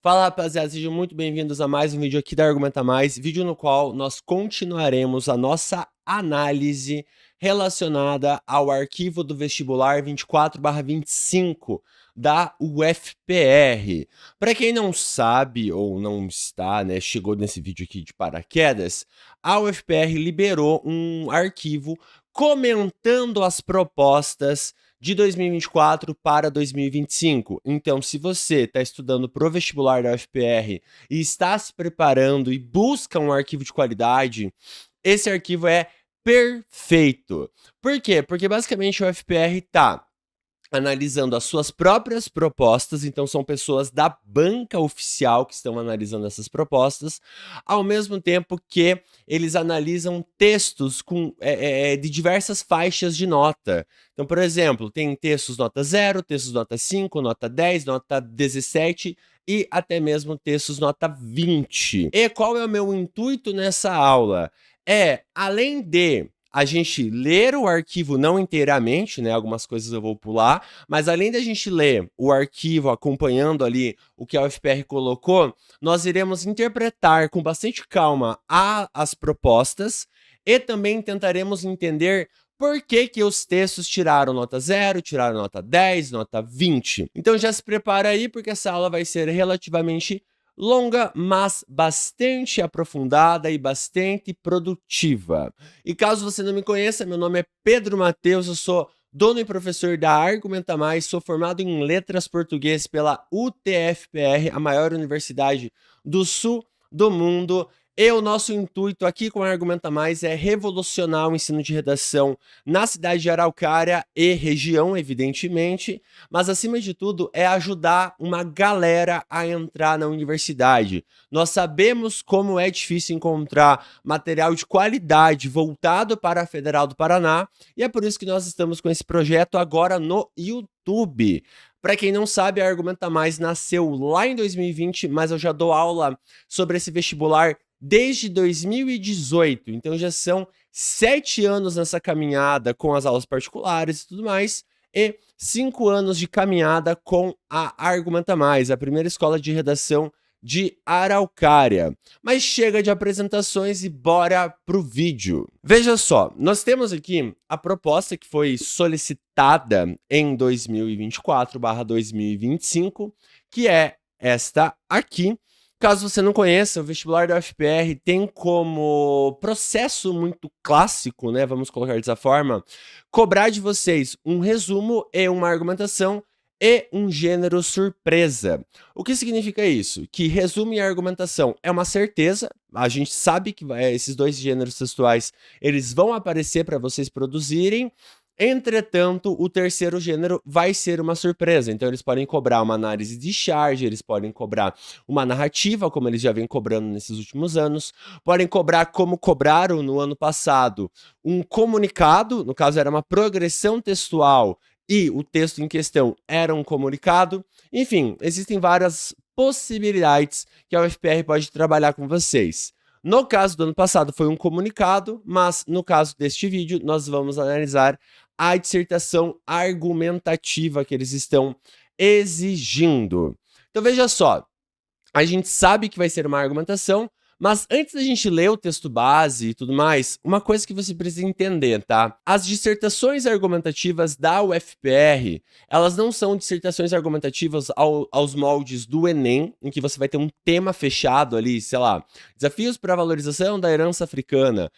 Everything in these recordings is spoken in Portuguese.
Fala, rapaziada, sejam muito bem-vindos a mais um vídeo aqui da Argumenta Mais, vídeo no qual nós continuaremos a nossa análise relacionada ao arquivo do vestibular 24/25 da UFPR. Para quem não sabe ou não está, chegou nesse vídeo aqui de paraquedas, a UFPR liberou um arquivo comentando as propostas de 2024 para 2025. Então, se você está estudando para o vestibular da UFPR e está se preparando e busca um arquivo de qualidade, esse arquivo é perfeito. Por quê? Porque basicamente a UFPR está analisando as suas próprias propostas, então são pessoas da banca oficial que estão analisando essas propostas, ao mesmo tempo que eles analisam textos de diversas faixas de nota. Então, por exemplo, tem textos nota 0, textos nota 5, nota 10, nota 17 e até mesmo textos nota 20. E qual é o meu intuito nessa aula? Além de a gente ler o arquivo não inteiramente, algumas coisas eu vou pular, mas além da gente ler o arquivo acompanhando ali o que a UFPR colocou, nós iremos interpretar com bastante calma as propostas e também tentaremos entender por que os textos tiraram nota 0, tiraram nota 10, nota 20. Então já se prepara aí, porque essa aula vai ser relativamente longa, mas bastante aprofundada e bastante produtiva. E caso você não me conheça, meu nome é Pedro Mateus, eu sou dono e professor da Argumenta Mais, sou formado em Letras Português pela UTFPR, a maior universidade do sul do mundo. E o nosso intuito aqui com a Argumenta Mais é revolucionar o ensino de redação na cidade de Araucária e região, evidentemente, mas acima de tudo é ajudar uma galera a entrar na universidade. Nós sabemos como é difícil encontrar material de qualidade voltado para a Federal do Paraná e é por isso que nós estamos com esse projeto agora no YouTube. Para quem não sabe, a Argumenta Mais nasceu lá em 2020, mas eu já dou aula sobre esse vestibular desde 2018, então já são 7 anos nessa caminhada com as aulas particulares e tudo mais, e 5 anos de caminhada com a Argumenta Mais, a primeira escola de redação de Araucária. Mas chega de apresentações e bora pro vídeo. Veja só, nós temos aqui a proposta que foi solicitada em 2024/2025, que é esta aqui. Caso você não conheça, o vestibular da UFPR tem como processo muito clássico, vamos colocar dessa forma, cobrar de vocês um resumo e uma argumentação e um gênero surpresa. O que significa isso? Que resumo e argumentação é uma certeza, a gente sabe que esses dois gêneros textuais eles vão aparecer para vocês produzirem. Entretanto, o terceiro gênero vai ser uma surpresa. Então, eles podem cobrar uma análise de charge, eles podem cobrar uma narrativa, como eles já vêm cobrando nesses últimos anos, podem cobrar, como cobraram no ano passado, um comunicado, no caso era uma progressão textual, e o texto em questão era um comunicado. Enfim, existem várias possibilidades que a UFPR pode trabalhar com vocês. No caso do ano passado foi um comunicado, mas no caso deste vídeo nós vamos analisar a dissertação argumentativa que eles estão exigindo. Então veja só, a gente sabe que vai ser uma argumentação, mas antes da gente ler o texto base e tudo mais, uma coisa que você precisa entender, tá? As dissertações argumentativas da UFPR, elas não são dissertações argumentativas aos moldes do Enem, em que você vai ter um tema fechado ali, sei lá, desafios para a valorização da herança africana,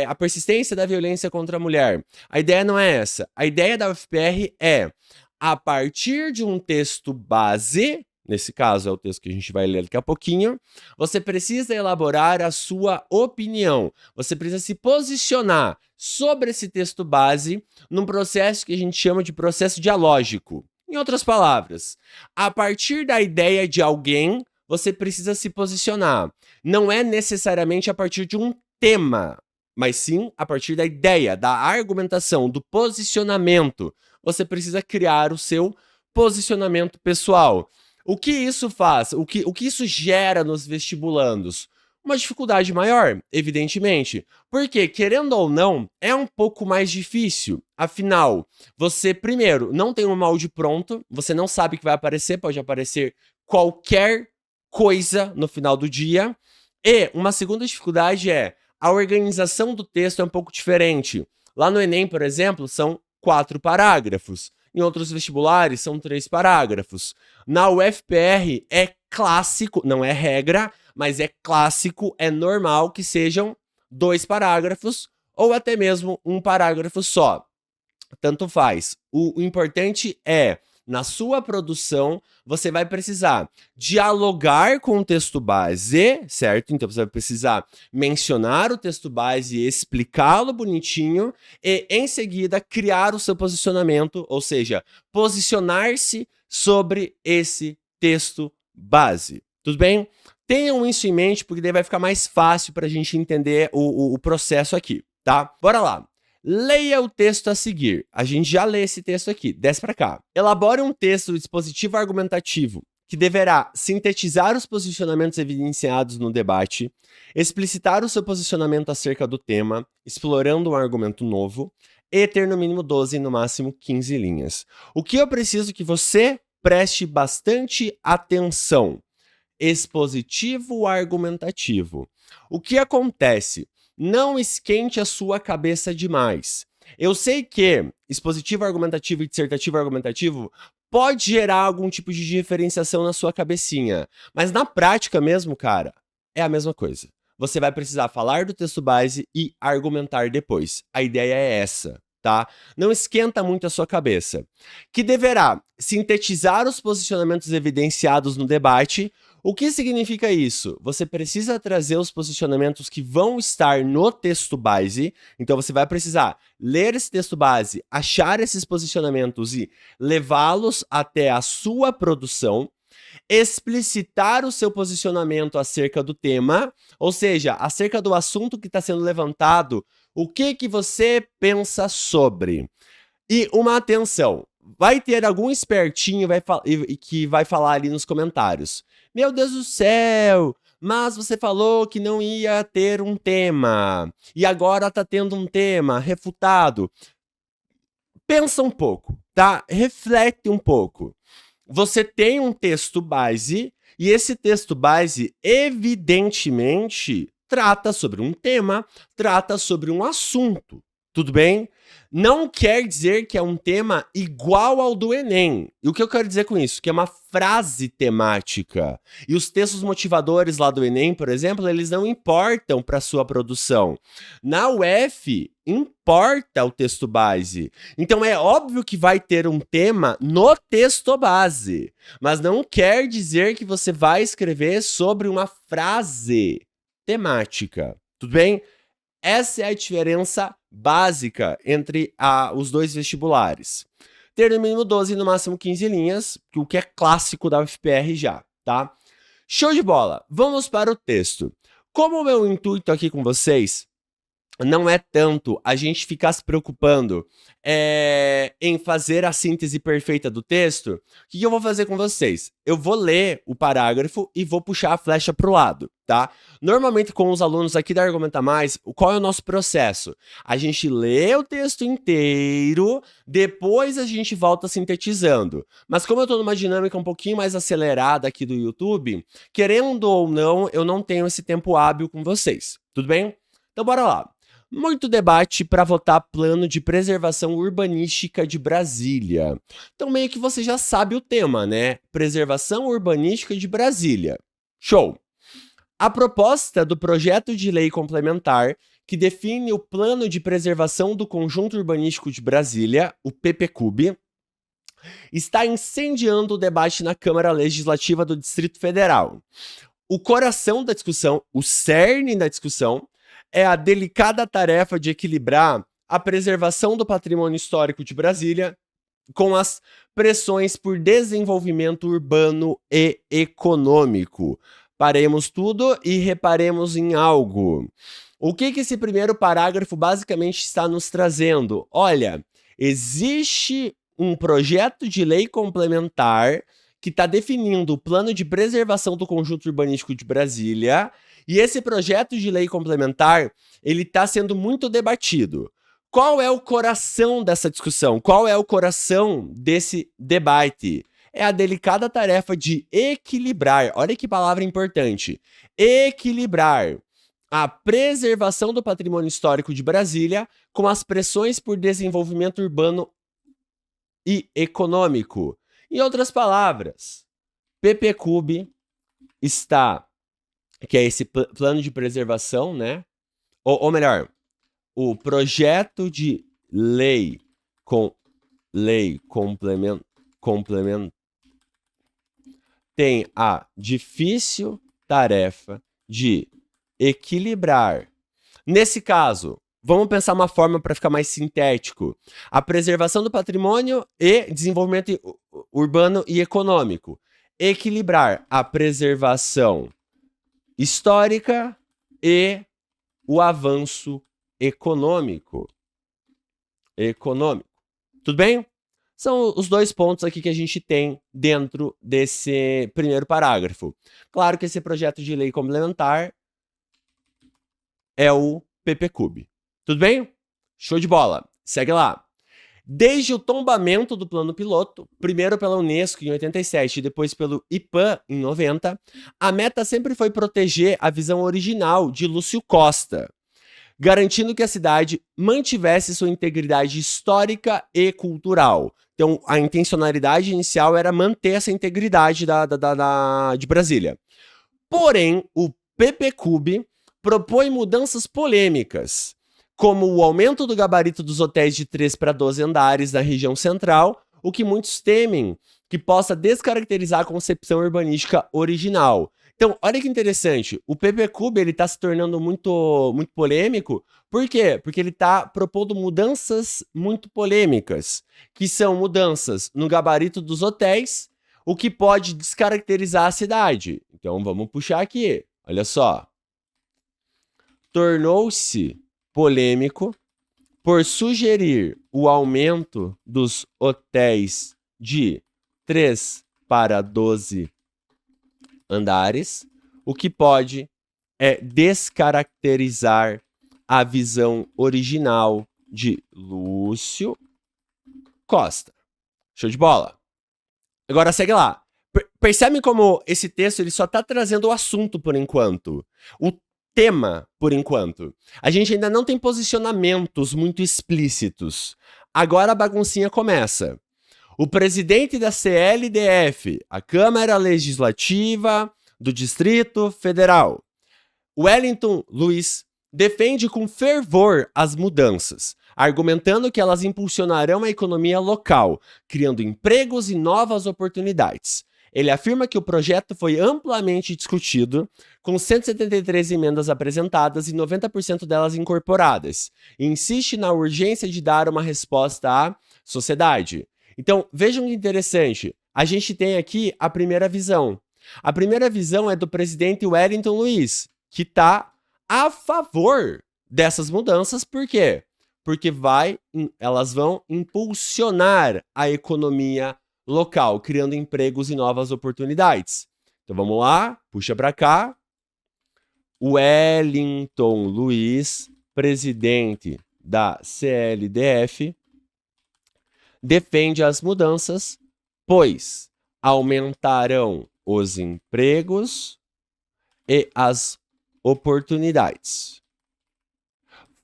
a persistência da violência contra a mulher. A ideia não é essa. A ideia da UFPR é, a partir de um texto base, nesse caso é o texto que a gente vai ler daqui a pouquinho, você precisa elaborar a sua opinião, você precisa se posicionar sobre esse texto base num processo que a gente chama de processo dialógico. Em outras palavras, a partir da ideia de alguém, você precisa se posicionar. Não é necessariamente a partir de um tema, mas sim a partir da ideia, da argumentação, do posicionamento. Você precisa criar o seu posicionamento pessoal. O que isso faz? O que isso gera nos vestibulandos? Uma dificuldade maior, evidentemente, porque, querendo ou não, é um pouco mais difícil. Afinal, você, primeiro, não tem um molde pronto, você não sabe o que vai aparecer, pode aparecer qualquer coisa no final do dia. E uma segunda dificuldade é a organização do texto é um pouco diferente. Lá no Enem, por exemplo, são 4 parágrafos. Em outros vestibulares, são 3 parágrafos. Na UFPR, é clássico, não é regra, mas é clássico, é normal que sejam 2 parágrafos ou até mesmo um parágrafo só. Tanto faz. O importante é, na sua produção, você vai precisar dialogar com o texto base, certo? Então, você vai precisar mencionar o texto base e explicá-lo bonitinho e, em seguida, criar o seu posicionamento, ou seja, posicionar-se sobre esse texto base. Tudo bem? Tenham isso em mente, porque daí vai ficar mais fácil para a gente entender o processo aqui, tá? Bora lá. Leia o texto a seguir. A gente já lê esse texto aqui. Desce para cá. Elabore um texto dispositivo argumentativo que deverá sintetizar os posicionamentos evidenciados no debate, explicitar o seu posicionamento acerca do tema, explorando um argumento novo, e ter no mínimo 12 e no máximo 15 linhas. O que eu preciso que você preste bastante atenção? Expositivo argumentativo. O que acontece? Não esquente a sua cabeça demais. Eu sei que expositivo argumentativo e dissertativo argumentativo pode gerar algum tipo de diferenciação na sua cabecinha, mas na prática mesmo, cara, é a mesma coisa. Você vai precisar falar do texto base e argumentar depois. A ideia é essa, tá? Não esquenta muito a sua cabeça. Que deverá sintetizar os posicionamentos evidenciados no debate. O que significa isso? Você precisa trazer os posicionamentos que vão estar no texto base. Então, você vai precisar ler esse texto base, achar esses posicionamentos e levá-los até a sua produção. Explicitar o seu posicionamento acerca do tema, ou seja, acerca do assunto que está sendo levantado, o que você pensa sobre. E uma atenção, vai ter algum espertinho que vai falar ali nos comentários. Meu Deus do céu, mas você falou que não ia ter um tema, e agora tá tendo um tema refutado. Pensa um pouco, tá? Reflete um pouco. Você tem um texto base, e esse texto base, evidentemente, trata sobre um tema, trata sobre um assunto. Tudo bem? Não quer dizer que é um tema igual ao do Enem. E o que eu quero dizer com isso? Que é uma frase temática. E os textos motivadores lá do Enem, por exemplo, eles não importam para a sua produção. Na UF, importa o texto base. Então é óbvio que vai ter um tema no texto base. Mas não quer dizer que você vai escrever sobre uma frase temática. Tudo bem? Essa é a diferença básica entre os dois vestibulares. Ter no mínimo 12 e no máximo 15 linhas, o que é clássico da UFPR já, tá? Show de bola! Vamos para o texto. Como o meu intuito aqui com vocês não é tanto a gente ficar se preocupando em fazer a síntese perfeita do texto, o que eu vou fazer com vocês? Eu vou ler o parágrafo e vou puxar a flecha para o lado, tá? Normalmente com os alunos aqui da Argumenta Mais, qual é o nosso processo? A gente lê o texto inteiro, depois a gente volta sintetizando. Mas como eu estou numa dinâmica um pouquinho mais acelerada aqui do YouTube, querendo ou não, eu não tenho esse tempo hábil com vocês, tudo bem? Então bora lá. Muito debate para votar plano de preservação urbanística de Brasília. Então meio que você já sabe o tema, né? Preservação urbanística de Brasília. Show! A proposta do projeto de lei complementar que define o plano de preservação do conjunto urbanístico de Brasília, o PPCUB, está incendiando o debate na Câmara Legislativa do Distrito Federal. O coração da discussão, o cerne da discussão, é a delicada tarefa de equilibrar a preservação do patrimônio histórico de Brasília com as pressões por desenvolvimento urbano e econômico. Paremos tudo e reparemos em algo. O que esse primeiro parágrafo basicamente está nos trazendo? Olha, existe um projeto de lei complementar que está definindo o plano de preservação do conjunto urbanístico de Brasília. E esse projeto de lei complementar, ele está sendo muito debatido. Qual é o coração dessa discussão? Qual é o coração desse debate? é a delicada tarefa de equilibrar, olha que palavra importante, equilibrar a preservação do patrimônio histórico de Brasília com as pressões por desenvolvimento urbano e econômico. Em outras palavras, PPCub está, que é esse plano de preservação, né? Ou melhor, o projeto de lei complemento tem a difícil tarefa de equilibrar. Nesse caso, vamos pensar uma forma para ficar mais sintético. A preservação do patrimônio e desenvolvimento urbano e econômico. Equilibrar a preservação histórica e o avanço econômico. Tudo bem? São os dois pontos aqui que a gente tem dentro desse primeiro parágrafo. Claro que esse projeto de lei complementar é o PPCub. Tudo bem? Show de bola. Segue lá. Desde o tombamento do plano piloto, primeiro pela Unesco em 87 e depois pelo IPAM em 90, a meta sempre foi proteger a visão original de Lúcio Costa, garantindo que a cidade mantivesse sua integridade histórica e cultural. Então, a intencionalidade inicial era manter essa integridade de Brasília. Porém, o PPCub propõe mudanças polêmicas, como o aumento do gabarito dos hotéis de 3 para 12 andares na região central, o que muitos temem que possa descaracterizar a concepção urbanística original. Então, olha que interessante, o PPCub ele está se tornando muito polêmico. Por quê? Porque ele está propondo mudanças muito polêmicas, que são mudanças no gabarito dos hotéis, o que pode descaracterizar a cidade. Então, vamos puxar aqui, olha só. Tornou-se polêmico por sugerir o aumento dos hotéis de 3 para 12 andares, o que pode descaracterizar a visão original de Lúcio Costa. Show de bola. Agora segue lá. Percebe como esse texto ele só está trazendo o assunto por enquanto. O tema por enquanto. A gente ainda não tem posicionamentos muito explícitos. Agora a baguncinha começa. O presidente da CLDF, a Câmara Legislativa do Distrito Federal, Wellington Luiz, defende com fervor as mudanças, argumentando que elas impulsionarão a economia local, criando empregos e novas oportunidades. Ele afirma que o projeto foi amplamente discutido, com 173 emendas apresentadas e 90% delas incorporadas, e insiste na urgência de dar uma resposta à sociedade. Então, vejam que interessante, a gente tem aqui a primeira visão. A primeira visão é do presidente Wellington Luiz, que está a favor dessas mudanças, por quê? Porque elas vão impulsionar a economia local, criando empregos e novas oportunidades. Então vamos lá, puxa para cá. Wellington Luiz, presidente da CLDF, defende as mudanças, pois aumentarão os empregos e as oportunidades,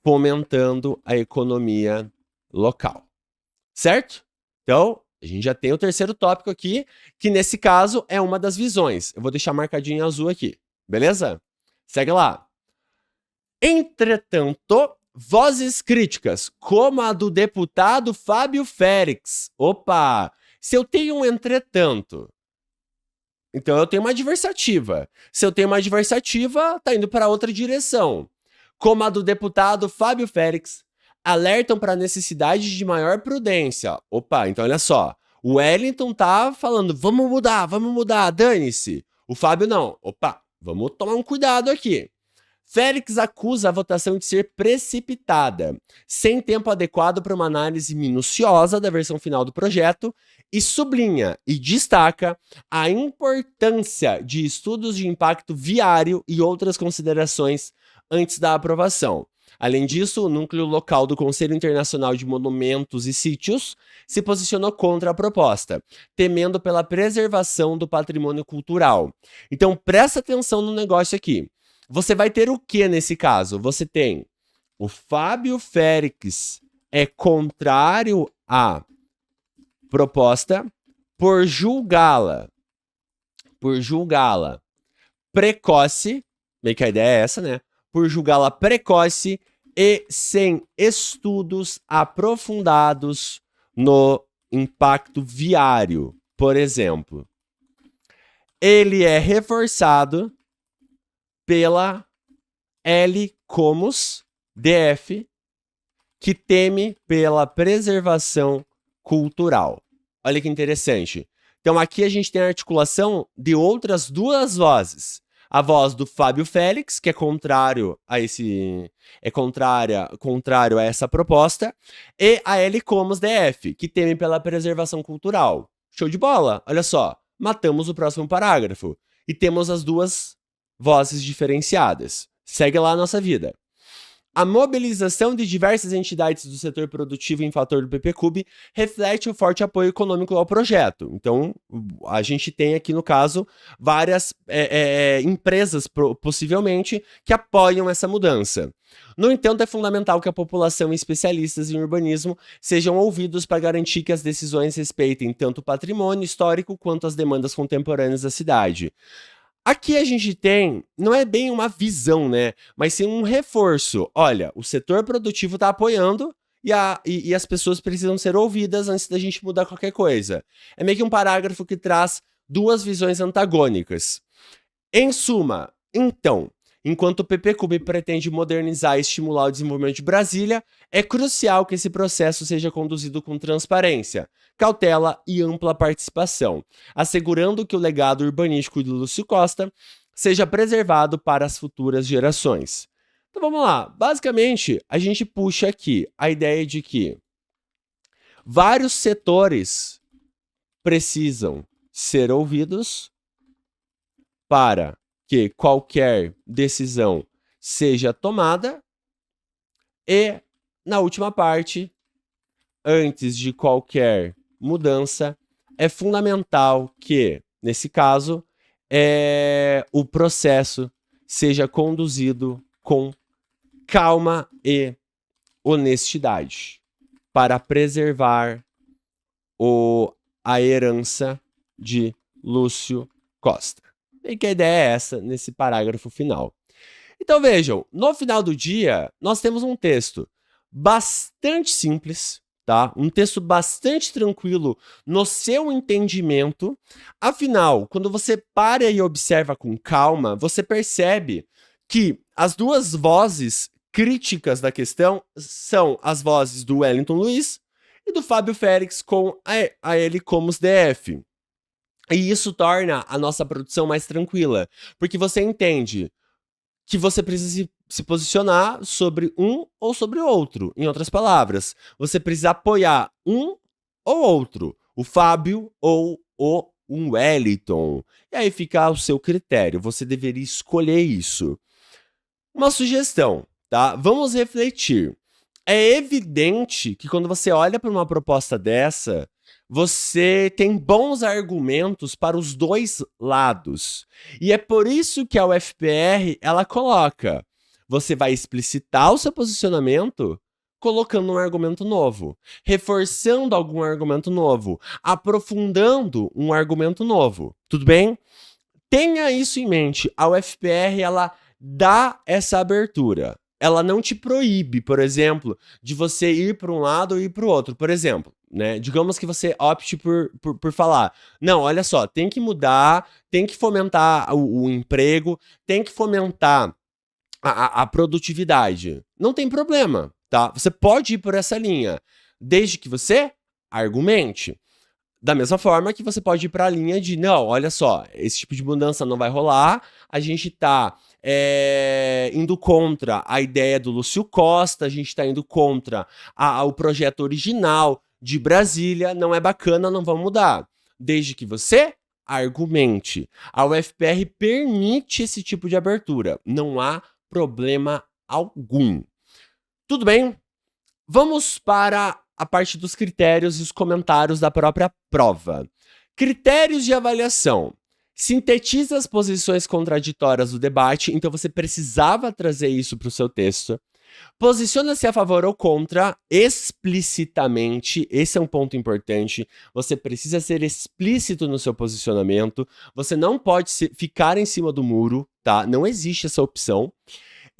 fomentando a economia local. Certo? Então, a gente já tem o terceiro tópico aqui, que nesse caso é uma das visões. Eu vou deixar marcadinho em azul aqui, beleza? Segue lá. Entretanto, vozes críticas, como a do deputado Fábio Félix. Opa! Se eu tenho um entretanto, então eu tenho uma adversativa. Se eu tenho uma adversativa, tá indo para outra direção. Como a do deputado Fábio Félix, alertam para a necessidade de maior prudência. Opa, então olha só. O Wellington tá falando, vamos mudar, dane-se. O Fábio não. Opa, vamos tomar um cuidado aqui. Félix acusa a votação de ser precipitada, sem tempo adequado para uma análise minuciosa da versão final do projeto, e sublinha e destaca a importância de estudos de impacto viário e outras considerações antes da aprovação. Além disso, o núcleo local do Conselho Internacional de Monumentos e Sítios se posicionou contra a proposta, temendo pela preservação do patrimônio cultural. Então, presta atenção no negócio aqui. Você vai ter o que nesse caso? Você tem o Fábio Félix é contrário à proposta por julgá-la precoce, meio que a ideia é essa, né? Por julgá-la precoce e sem estudos aprofundados no impacto viário, por exemplo. Ele é reforçado pela L. Comus, DF, que teme pela preservação cultural. Olha que interessante. Então aqui a gente tem a articulação de outras duas vozes. A voz do Fábio Félix, que é contrário a contrário a essa proposta, e a L. Comus, DF, que teme pela preservação cultural. Show de bola! Olha só, matamos o próximo parágrafo e temos as duas vozes diferenciadas. Segue lá a nossa vida. A mobilização de diversas entidades do setor produtivo em fator do PPCub reflete o forte apoio econômico ao projeto. Então, a gente tem aqui, no caso, várias empresas, possivelmente, que apoiam essa mudança. No entanto, é fundamental que a população e especialistas em urbanismo sejam ouvidos para garantir que as decisões respeitem tanto o patrimônio histórico quanto as demandas contemporâneas da cidade. Aqui a gente tem, não é bem uma visão, né? Mas sim um reforço. Olha, o setor produtivo está apoiando e as pessoas precisam ser ouvidas antes da gente mudar qualquer coisa. É meio que um parágrafo que traz duas visões antagônicas. Em suma, então, enquanto o PPCub pretende modernizar e estimular o desenvolvimento de Brasília, é crucial que esse processo seja conduzido com transparência, cautela e ampla participação, assegurando que o legado urbanístico de Lúcio Costa seja preservado para as futuras gerações. Então vamos lá. Basicamente, a gente puxa aqui a ideia de que vários setores precisam ser ouvidos para que qualquer decisão seja tomada e, na última parte, antes de qualquer mudança, é fundamental que, nesse caso, o processo seja conduzido com calma e honestidade para preservar a herança de Lúcio Costa. E que a ideia é essa nesse parágrafo final. Então vejam, no final do dia, nós temos um texto bastante simples, tá? Um texto bastante tranquilo no seu entendimento. Afinal, quando você para e observa com calma, você percebe que as duas vozes críticas da questão são as vozes do Wellington Luiz e do Fábio Félix com a L. Comus, DF. E isso torna a nossa produção mais tranquila, porque você entende que você precisa se posicionar sobre um ou sobre outro. Em outras palavras, você precisa apoiar um ou outro, o Fábio ou um Wellington. E aí fica ao seu critério, você deveria escolher isso. Uma sugestão, tá? Vamos refletir. É evidente que quando você olha para uma proposta dessa, você tem bons argumentos para os dois lados. E é por isso que a UFPR, ela coloca, você vai explicitar o seu posicionamento colocando um argumento novo, reforçando algum argumento novo, aprofundando um argumento novo. Tudo bem? Tenha isso em mente. A UFPR, ela dá essa abertura. Ela não te proíbe, por exemplo, de você ir para um lado ou ir para o outro. Por exemplo, né? Digamos que você opte por falar, não, olha só, tem que mudar, tem que fomentar o emprego, tem que fomentar a produtividade. Não tem problema, tá? Você pode ir por essa linha, desde que você argumente. Da mesma forma que você pode ir para a linha de, não, olha só, esse tipo de mudança não vai rolar, a gente tá indo contra a ideia do Lúcio Costa, a gente tá indo contra o projeto original de Brasília, não é bacana, não vamos mudar. Desde que você argumente. A UFPR permite esse tipo de abertura, não há problema algum. Tudo bem? Vamos para a parte dos critérios e os comentários da própria prova. Critérios de avaliação. Sintetiza as posições contraditórias do debate, então você precisava trazer isso para o seu texto. Posiciona-se a favor ou contra explicitamente, esse é um ponto importante. Você precisa ser explícito no seu posicionamento. Você não pode ficar em cima do muro, tá? Não existe essa opção.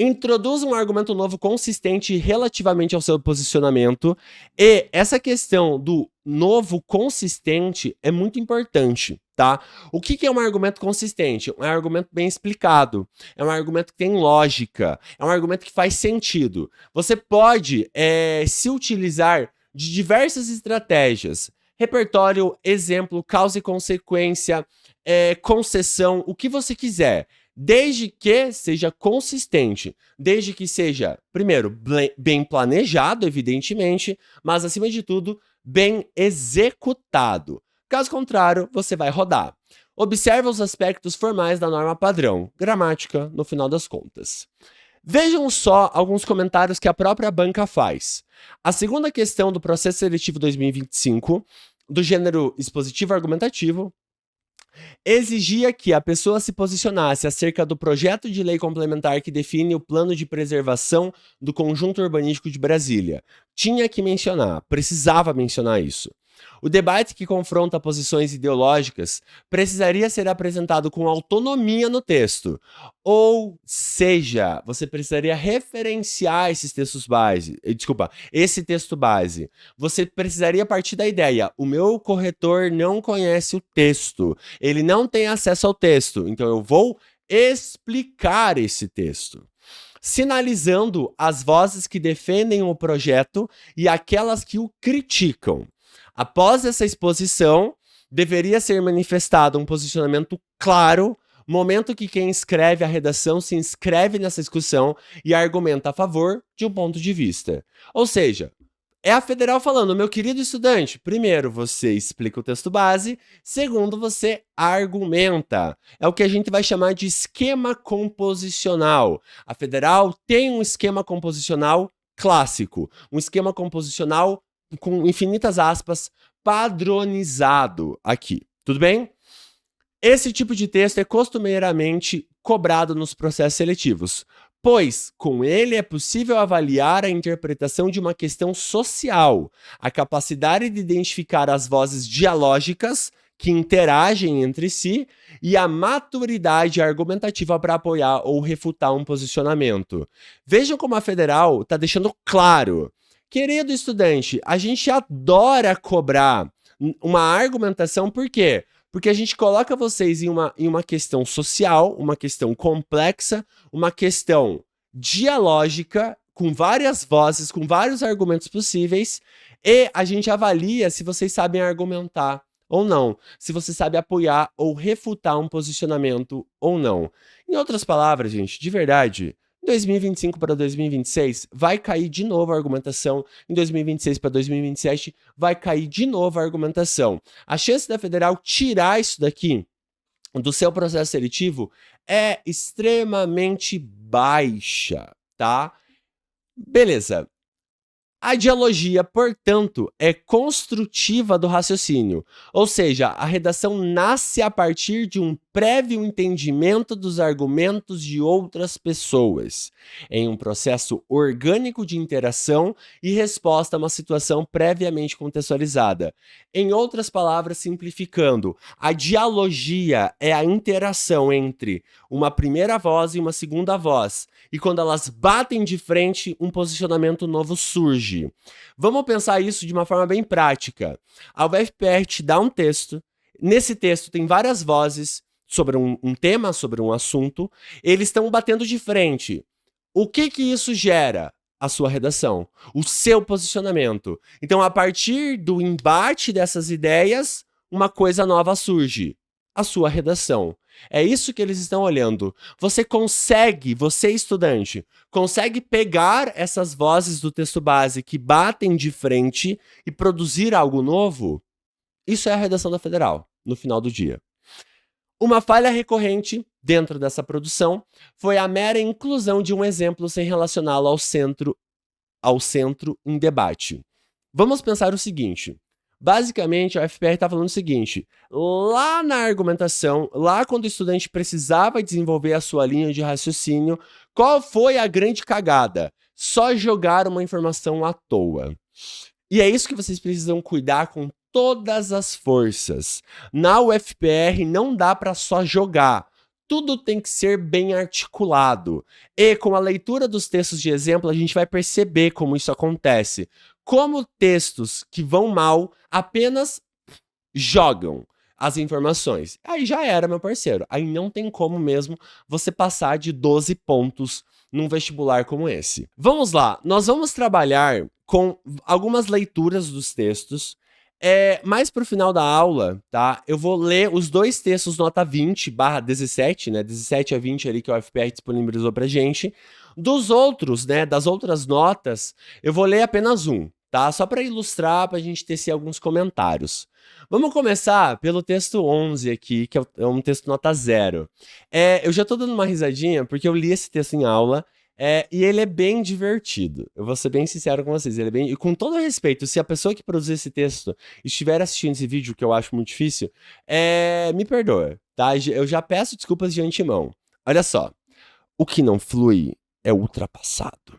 Introduz um argumento novo consistente relativamente ao seu posicionamento. E essa questão do novo consistente é muito importante, tá? O que é um argumento consistente? É um argumento bem explicado, é um argumento que tem lógica, é um argumento que faz sentido. Você pode se utilizar de diversas estratégias. Repertório, exemplo, causa e consequência, concessão, o que você quiser. Desde que seja consistente, desde que seja, primeiro, bem planejado, evidentemente, mas, acima de tudo, bem executado. Caso contrário, você vai rodar. Observa os aspectos formais da norma padrão, gramática, no final das contas. Vejam só alguns comentários que a própria banca faz. A segunda questão do processo seletivo 2025, do gênero expositivo argumentativo, exigia que a pessoa se posicionasse acerca do projeto de lei complementar que define o plano de preservação do conjunto urbanístico de Brasília. Tinha que mencionar, precisava mencionar isso. O debate que confronta posições ideológicas precisaria ser apresentado com autonomia no texto. Ou seja, você precisaria referenciar esses textos base. Esse texto base. Você precisaria partir da ideia: o meu corretor não conhece o texto, ele não tem acesso ao texto, então eu vou explicar esse texto, sinalizando as vozes que defendem o projeto e aquelas que o criticam. Após essa exposição, deveria ser manifestado um posicionamento claro, momento que quem escreve a redação se inscreve nessa discussão e argumenta a favor de um ponto de vista. Ou seja, é a federal falando: meu querido estudante, primeiro você explica o texto base, segundo você argumenta. É o que a gente vai chamar de esquema composicional. A federal tem um esquema composicional clássico, um esquema composicional com infinitas aspas, padronizado aqui, tudo bem? Esse tipo de texto é costumeiramente cobrado nos processos seletivos, pois com ele é possível avaliar a interpretação de uma questão social, a capacidade de identificar as vozes dialógicas que interagem entre si e a maturidade argumentativa para apoiar ou refutar um posicionamento. Vejam como a federal está deixando claro: querido estudante, a gente adora cobrar uma argumentação, por quê? Porque a gente coloca vocês em uma questão social, uma questão complexa, uma questão dialógica, com várias vozes, com vários argumentos possíveis, e a gente avalia se vocês sabem argumentar ou não, se você sabe apoiar ou refutar um posicionamento ou não. Em outras palavras, gente, de verdade, em 2025 para 2026 vai cair de novo a argumentação, em 2026 para 2027 vai cair de novo a argumentação. A chance da federal tirar isso daqui do seu processo seletivo é extremamente baixa, tá? Beleza. A dialogia, portanto, é construtiva do raciocínio, ou seja, a redação nasce a partir de um prévio entendimento dos argumentos de outras pessoas, em um processo orgânico de interação e resposta a uma situação previamente contextualizada. Em outras palavras, simplificando, a dialogia é a interação entre uma primeira voz e uma segunda voz, e quando elas batem de frente, um posicionamento novo surge. Vamos pensar isso de uma forma bem prática. A UFPR te dá um texto, nesse texto tem várias vozes sobre um tema, sobre um assunto, eles estão batendo de frente. O que isso gera? A sua redação, o seu posicionamento. Então, a partir do embate dessas ideias, uma coisa nova surge: a sua redação. É isso que eles estão olhando. Você estudante, consegue pegar essas vozes do texto base que batem de frente e produzir algo novo? Isso é a redação da federal, no final do dia. Uma falha recorrente dentro dessa produção foi a mera inclusão de um exemplo sem relacioná-lo ao centro ao centro em debate. Vamos pensar o seguinte. Basicamente, a UFPR está falando o seguinte, lá na argumentação, lá quando o estudante precisava desenvolver a sua linha de raciocínio, qual foi a grande cagada? Só jogar uma informação à toa. E é isso que vocês precisam cuidar com todas as forças. Na UFPR não dá para só jogar. Tudo tem que ser bem articulado. E com a leitura dos textos de exemplo, a gente vai perceber como isso acontece. Como textos que vão mal apenas jogam as informações. Aí já era, meu parceiro. Aí não tem como mesmo você passar de 12 pontos num vestibular como esse. Vamos lá, nós vamos trabalhar com algumas leituras dos textos. Mais pro final da aula, tá? Eu vou ler os dois textos nota 20/17, né? 17 a 20 ali que o UFPR disponibilizou pra gente. Dos outros, né? Das outras notas, eu vou ler apenas um, tá? Só para ilustrar, pra gente tecer alguns comentários. Vamos começar pelo texto 11 aqui, que é um texto nota 0. Eu já tô dando uma risadinha, porque eu li esse texto em aula, e ele é bem divertido. Eu vou ser bem sincero com vocês. Ele é bem... E com todo respeito, se a pessoa que produziu esse texto estiver assistindo esse vídeo, que eu acho muito difícil, me perdoa, tá? Eu já peço desculpas de antemão. Olha só. O que não flui é ultrapassado.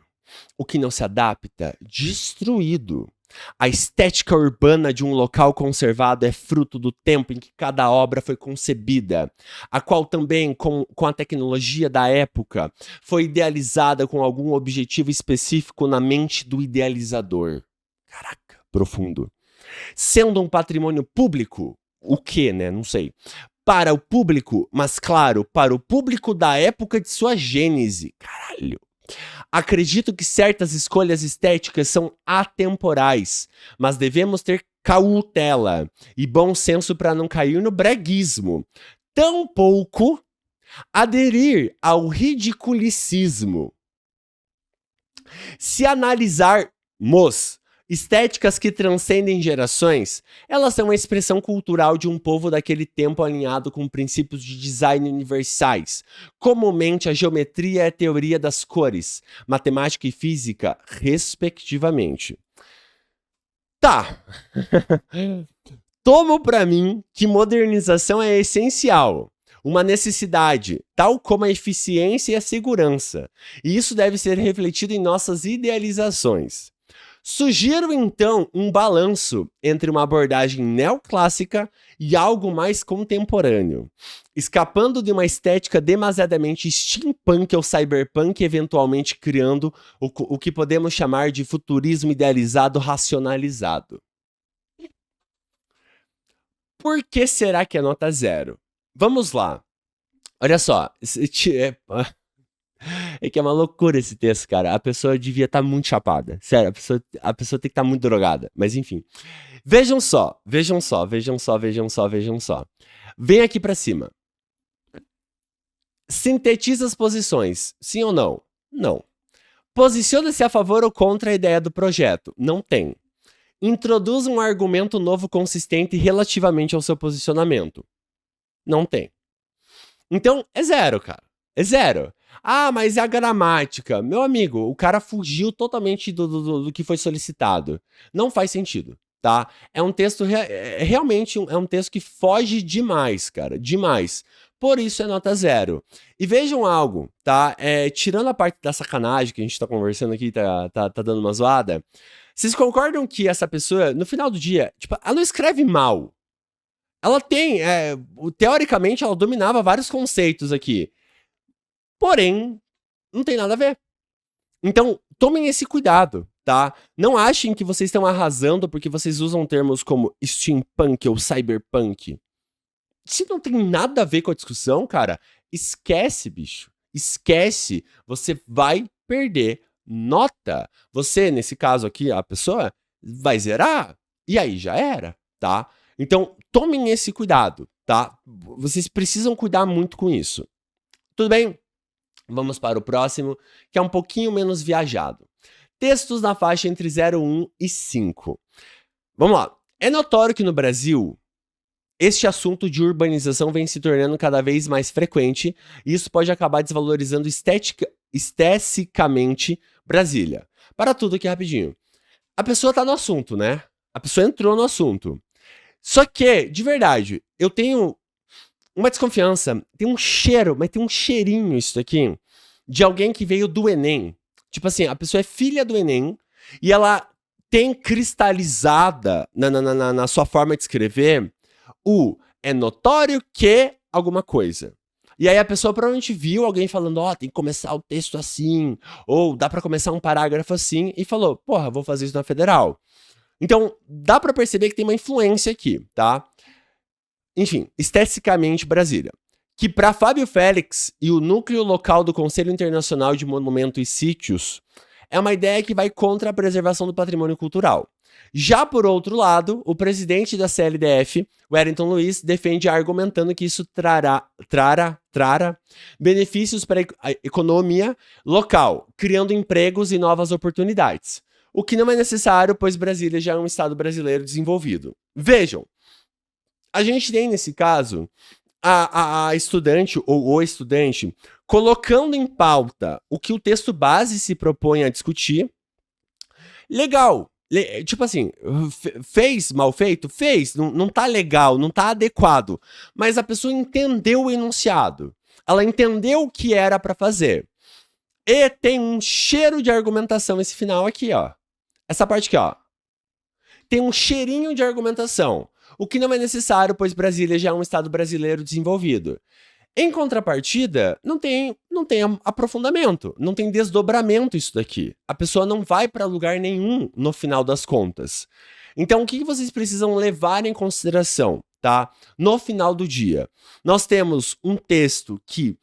O que não se adapta, destruído. A estética urbana de um local conservado é fruto do tempo em que cada obra foi concebida, a qual também, com a tecnologia da época, foi idealizada com algum objetivo específico na mente do idealizador. Caraca, profundo. Sendo um patrimônio público, o quê, né? Não sei. Para o público, mas claro, para o público da época de sua gênese. Caralho. Acredito que certas escolhas estéticas são atemporais, mas devemos ter cautela e bom senso para não cair no breguismo. Tampouco aderir ao ridiculicismo. Se analisarmos estéticas que transcendem gerações, elas são a expressão cultural de um povo daquele tempo alinhado com princípios de design universais. Comumente, a geometria é a teoria das cores, matemática e física, respectivamente. Tá. Tomo pra mim que modernização é essencial. Uma necessidade, tal como a eficiência e a segurança. E isso deve ser refletido em nossas idealizações. Sugiro, então, um balanço entre uma abordagem neoclássica e algo mais contemporâneo, escapando de uma estética demasiadamente steampunk ou cyberpunk, eventualmente criando o que podemos chamar de futurismo idealizado racionalizado. Por que será que é nota 0? Vamos lá. Olha só. É que é uma loucura esse texto, cara. A pessoa devia estar muito chapada. Sério, a pessoa tem que estar muito drogada. Mas enfim. Vejam só. Vem aqui pra cima. Sintetiza as posições. Sim ou não? Não. Posiciona-se a favor ou contra a ideia do projeto. Não tem. Introduz um argumento novo consistente relativamente ao seu posicionamento. Não tem. Então, é 0, cara. É 0. Ah, mas é a gramática. Meu amigo, o cara fugiu totalmente do que foi solicitado. Não faz sentido, tá? É um texto, realmente é um texto que foge demais, cara, demais. Por isso é nota 0. E vejam algo, tá? Tirando a parte da sacanagem que a gente tá conversando aqui, tá dando uma zoada, vocês concordam que essa pessoa, no final do dia, tipo, ela não escreve mal. Ela tem, teoricamente, ela dominava vários conceitos aqui. Porém, não tem nada a ver. Então, tomem esse cuidado, tá? Não achem que vocês estão arrasando porque vocês usam termos como steampunk ou cyberpunk. Se não tem nada a ver com a discussão, cara, esquece, bicho. Esquece. Você vai perder nota. Você, nesse caso aqui, a pessoa, vai zerar. E aí já era, tá? Então, tomem esse cuidado, tá? Vocês precisam cuidar muito com isso. Tudo bem? Vamos para o próximo, que é um pouquinho menos viajado. Textos na faixa entre 0,1 e 5. Vamos lá. É notório que no Brasil, este assunto de urbanização vem se tornando cada vez mais frequente e isso pode acabar desvalorizando esteticamente Brasília. Para tudo aqui rapidinho. A pessoa tá no assunto, né? A pessoa entrou no assunto. Só que, de verdade, eu tenho uma desconfiança, tem um cheiro, mas tem um cheirinho isso daqui, de alguém que veio do Enem. Tipo assim, a pessoa é filha do Enem e ela tem cristalizada na sua forma de escrever o é notório que alguma coisa. E aí a pessoa provavelmente viu alguém falando, ó, tem que começar o texto assim, ou dá pra começar um parágrafo assim, e falou, porra, vou fazer isso na federal. Então, dá pra perceber que tem uma influência aqui, tá? Enfim, esteticamente Brasília. Que para Fábio Félix e o núcleo local do Conselho Internacional de Monumentos e Sítios, é uma ideia que vai contra a preservação do patrimônio cultural. Já por outro lado, o presidente da CLDF, Wellington Luiz, defende argumentando que isso trará benefícios para a economia local, criando empregos e novas oportunidades. O que não é necessário, pois Brasília já é um estado brasileiro desenvolvido. Vejam, a gente tem nesse caso a estudante ou o estudante colocando em pauta o que o texto base se propõe a discutir. Legal. Tipo assim, fez mal feito? Fez. Não tá legal, não tá adequado. Mas a pessoa entendeu o enunciado. Ela entendeu o que era pra fazer. E tem um cheiro de argumentação esse final aqui, ó. Essa parte aqui, ó. Tem um cheirinho de argumentação. O que não é necessário, pois Brasília já é um estado brasileiro desenvolvido. Em contrapartida, não tem aprofundamento, não tem desdobramento isso daqui. A pessoa não vai para lugar nenhum no final das contas. Então, o que vocês precisam levar em consideração, tá? No final do dia, nós temos um texto que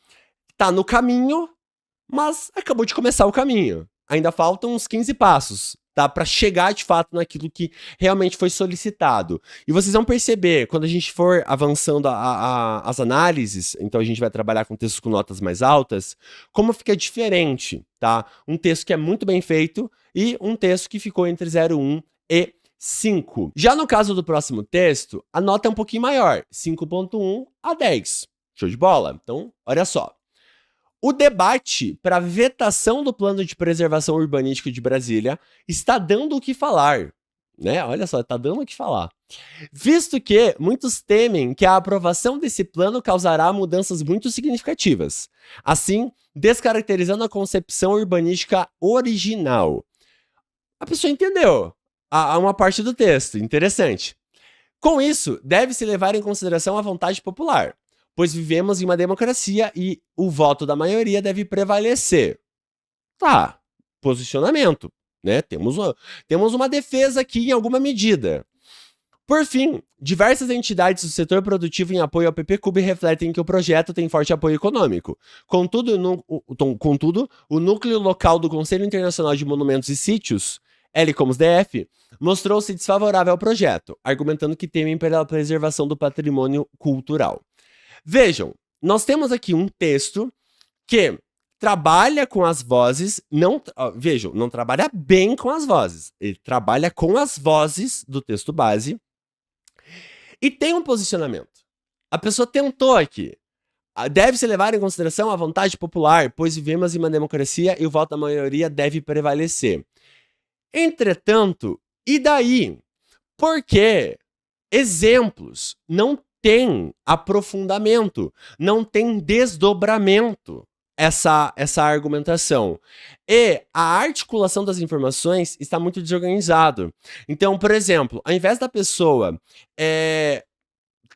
tá no caminho, mas acabou de começar o caminho. Ainda faltam uns 15 passos, tá? Para chegar de fato naquilo que realmente foi solicitado. E vocês vão perceber, quando a gente for avançando as análises, então a gente vai trabalhar com textos com notas mais altas, como fica diferente, tá? Um texto que é muito bem feito e um texto que ficou entre 0,1 e 5. Já no caso do próximo texto, a nota é um pouquinho maior, 5,1 a 10. Show de bola? Então, olha só. O debate para vetação do plano de preservação urbanística de Brasília está dando o que falar, né? Olha só, está dando o que falar. Visto que muitos temem que a aprovação desse plano causará mudanças muito significativas, assim, descaracterizando a concepção urbanística original. A pessoa entendeu uma parte do texto, interessante. Com isso, deve-se levar em consideração a vontade popular, pois vivemos em uma democracia e o voto da maioria deve prevalecer. Tá, posicionamento, né? Temos uma defesa aqui em alguma medida. Por fim, diversas entidades do setor produtivo em apoio ao PPCub refletem que o projeto tem forte apoio econômico. Contudo, o núcleo local do Conselho Internacional de Monumentos e Sítios, LCOMOS DF, mostrou-se desfavorável ao projeto, argumentando que temem pela preservação do patrimônio cultural. Vejam, nós temos aqui um texto que trabalha com as vozes, vejam, não trabalha bem com as vozes, ele trabalha com as vozes do texto base e tem um posicionamento. A pessoa tentou aqui. Deve-se levar em consideração a vontade popular, pois vivemos em uma democracia e o voto da maioria deve prevalecer. Entretanto, e daí? Porque exemplos não tem aprofundamento, não tem desdobramento essa argumentação. E a articulação das informações está muito desorganizado. Então, por exemplo, ao invés da pessoa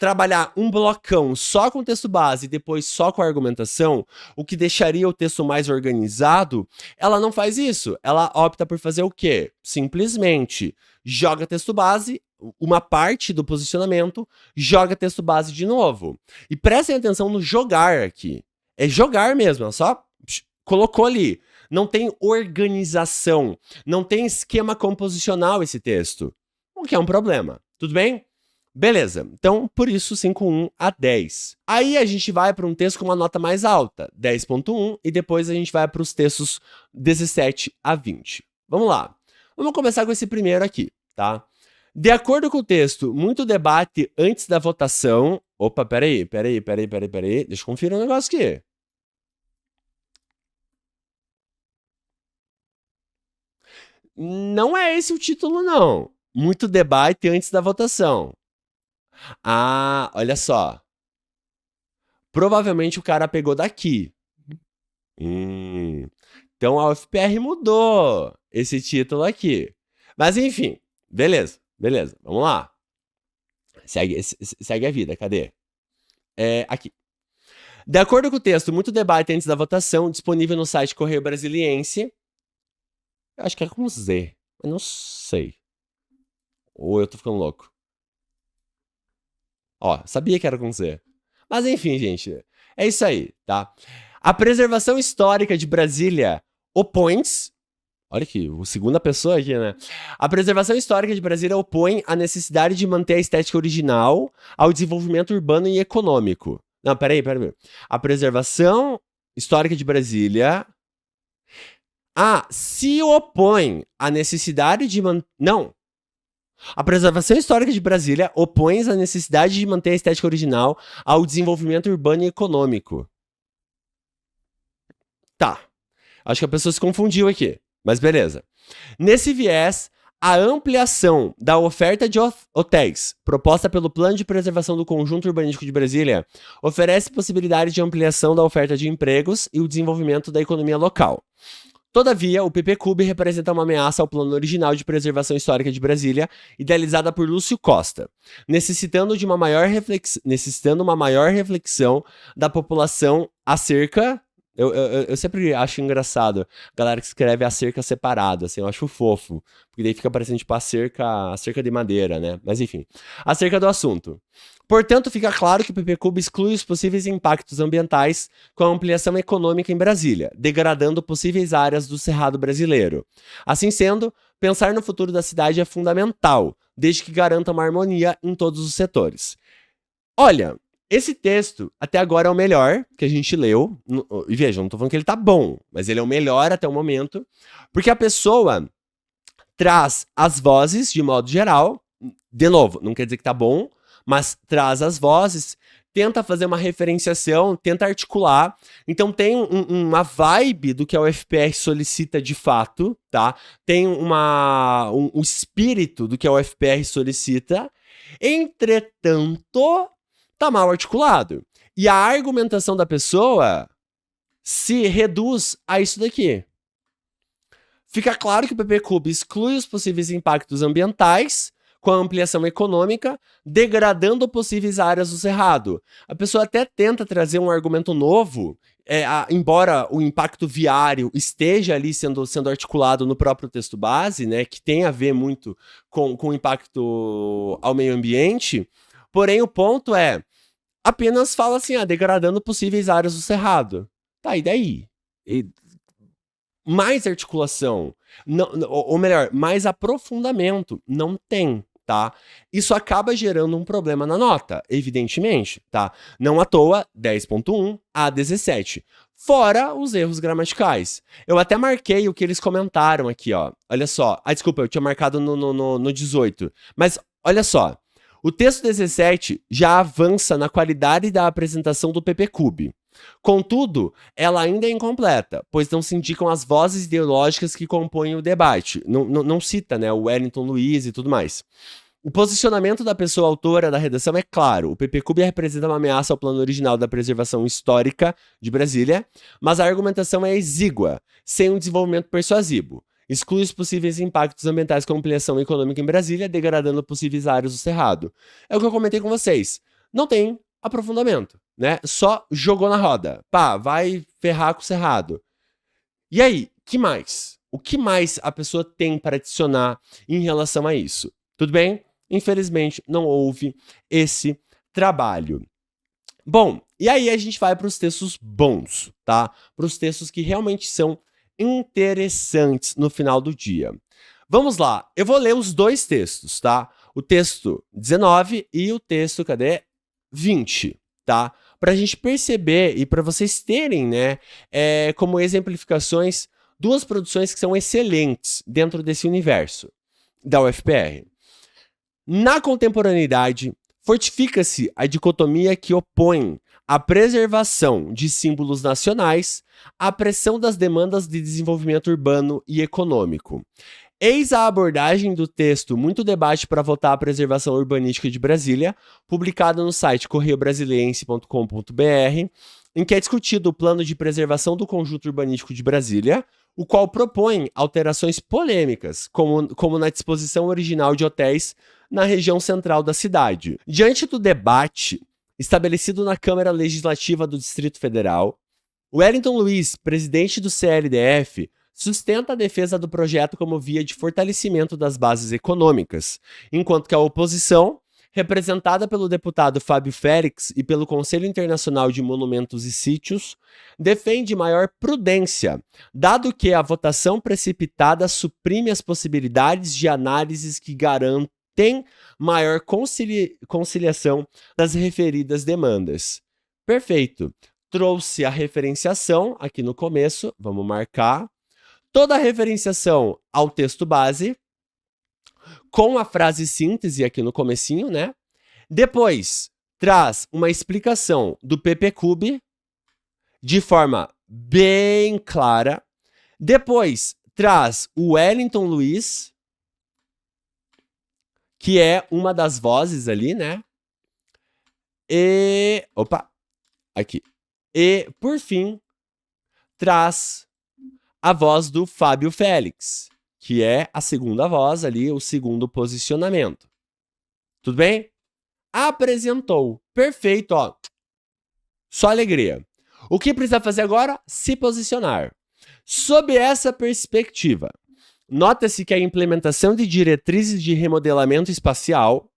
trabalhar um blocão só com o texto base e depois só com a argumentação, o que deixaria o texto mais organizado, ela não faz isso. Ela opta por fazer o quê? Simplesmente joga texto base, uma parte do posicionamento, joga texto base de novo. E prestem atenção no jogar aqui. É jogar mesmo, ela só colocou ali. Não tem organização, não tem esquema composicional esse texto, o que é um problema. Tudo bem? Beleza, então por isso 5,1 a 10. Aí a gente vai para um texto com uma nota mais alta, 10,1, e depois a gente vai para os textos 17 a 20. Vamos lá. Vamos começar com esse primeiro aqui, tá? De acordo com o texto, muito debate antes da votação. Opa, peraí. Deixa eu conferir um negócio aqui. Não é esse o título, não. Muito debate antes da votação. Ah, olha só. Provavelmente o cara pegou daqui. Então a UFPR mudou esse título aqui. Mas enfim, beleza, vamos lá. Segue a vida, cadê? Aqui. De acordo com o texto, muito debate antes da votação, disponível no site Correio Brasiliense. Eu acho que é com Z, mas não sei. Ou eu tô ficando louco. Ó, sabia que era com Z. Mas enfim, gente, é isso aí, tá? A preservação histórica de Brasília opõe-se. Olha aqui, a segunda pessoa aqui, né? A preservação histórica de Brasília opõe a necessidade de manter a estética original ao desenvolvimento urbano e econômico. Não, peraí. A preservação histórica de Brasília... se opõe à necessidade de manter... Não. A preservação histórica de Brasília opõe à necessidade de manter a estética original ao desenvolvimento urbano e econômico. Tá. Acho que a pessoa se confundiu aqui. Mas beleza. Nesse viés, a ampliação da oferta de hotéis proposta pelo Plano de Preservação do Conjunto Urbanístico de Brasília oferece possibilidade de ampliação da oferta de empregos e o desenvolvimento da economia local. Todavia, o PPCub representa uma ameaça ao plano original de preservação histórica de Brasília, idealizada por Lúcio Costa, necessitando uma maior reflexão da população acerca... Eu sempre acho engraçado a galera que escreve a cerca separado, assim, eu acho fofo, porque daí fica parecendo tipo a cerca de madeira, né? Mas enfim, acerca do assunto. Portanto, fica claro que o PPCub exclui os possíveis impactos ambientais com a ampliação econômica em Brasília, degradando possíveis áreas do Cerrado brasileiro. Assim sendo, pensar no futuro da cidade é fundamental, desde que garanta uma harmonia em todos os setores. Olha, esse texto até agora é o melhor que a gente leu. E veja, não tô falando que ele tá bom, mas ele é o melhor até o momento, porque a pessoa traz as vozes de modo geral. De novo, não quer dizer que tá bom, mas traz as vozes, tenta fazer uma referenciação, tenta articular. Então tem uma vibe do que a UFPR solicita de fato, tá? Tem um espírito do que a UFPR solicita. Entretanto, tá mal articulado. E a argumentação da pessoa se reduz a isso daqui. Fica claro que o PPCub exclui os possíveis impactos ambientais com a ampliação econômica, degradando possíveis áreas do Cerrado. A pessoa até tenta trazer um argumento novo, embora o impacto viário esteja ali sendo articulado no próprio texto base, né, que tem a ver muito com o impacto ao meio ambiente, porém o ponto apenas fala assim, degradando possíveis áreas do Cerrado. Tá, e daí? Mais articulação, ou melhor, mais aprofundamento, não tem, tá? Isso acaba gerando um problema na nota, evidentemente, tá? Não à toa, 10.1 a 17. Fora os erros gramaticais. Eu até marquei o que eles comentaram aqui, ó. Olha só. Desculpa, eu tinha marcado no 18. Mas, olha só. O texto 17 já avança na qualidade da apresentação do PPCub. Contudo, ela ainda é incompleta, pois não se indicam as vozes ideológicas que compõem o debate. Não cita, né, o Wellington Luiz e tudo mais. O posicionamento da pessoa autora da redação é claro. O PPCub representa uma ameaça ao plano original da preservação histórica de Brasília, mas a argumentação é exígua, sem um desenvolvimento persuasivo. Exclui os possíveis impactos ambientais com ampliação econômica em Brasília, degradando possíveis áreas do Cerrado. É o que eu comentei com vocês. Não tem aprofundamento, né? Só jogou na roda. Pá, vai ferrar com o Cerrado. E aí, que mais? O que mais a pessoa tem para adicionar em relação a isso? Tudo bem? Infelizmente, não houve esse trabalho. Bom, e aí a gente vai para os textos bons, tá? Para os textos que realmente são interessantes no final do dia. Vamos lá, eu vou ler os dois textos, tá? O texto 19 e o texto, 20, tá? Pra gente perceber e para vocês terem, né, como exemplificações, duas produções que são excelentes dentro desse universo da UFPR. Na contemporaneidade, fortifica-se a dicotomia que opõe a preservação de símbolos nacionais à pressão das demandas de desenvolvimento urbano e econômico. Eis a abordagem do texto Muito Debate para Votar a Preservação Urbanística de Brasília, publicado no site correiobrasiliense.com.br, em que é discutido o plano de preservação do conjunto urbanístico de Brasília, o qual propõe alterações polêmicas, como na disposição original de hotéis na região central da cidade. Diante do debate estabelecido na Câmara Legislativa do Distrito Federal, Wellington Luiz, presidente do CLDF, sustenta a defesa do projeto como via de fortalecimento das bases econômicas, enquanto que a oposição, representada pelo deputado Fábio Félix e pelo Conselho Internacional de Monumentos e Sítios, defende maior prudência, dado que a votação precipitada suprime as possibilidades de análises que garantem maior conciliação das referidas demandas. Perfeito. Trouxe a referenciação aqui no começo, vamos marcar. Toda a referenciação ao texto base, com a frase síntese aqui no comecinho, né? Depois, traz uma explicação do PPCub de forma bem clara. Depois, traz o Wellington Luiz, que é uma das vozes ali, né? E... Opa! Aqui. E, por fim, traz a voz do Fábio Félix, que é a segunda voz ali, o segundo posicionamento. Tudo bem? Apresentou. Perfeito, ó. Só alegria. O que precisa fazer agora? Se posicionar. Sob essa perspectiva, nota-se que a implementação de diretrizes de remodelamento espacial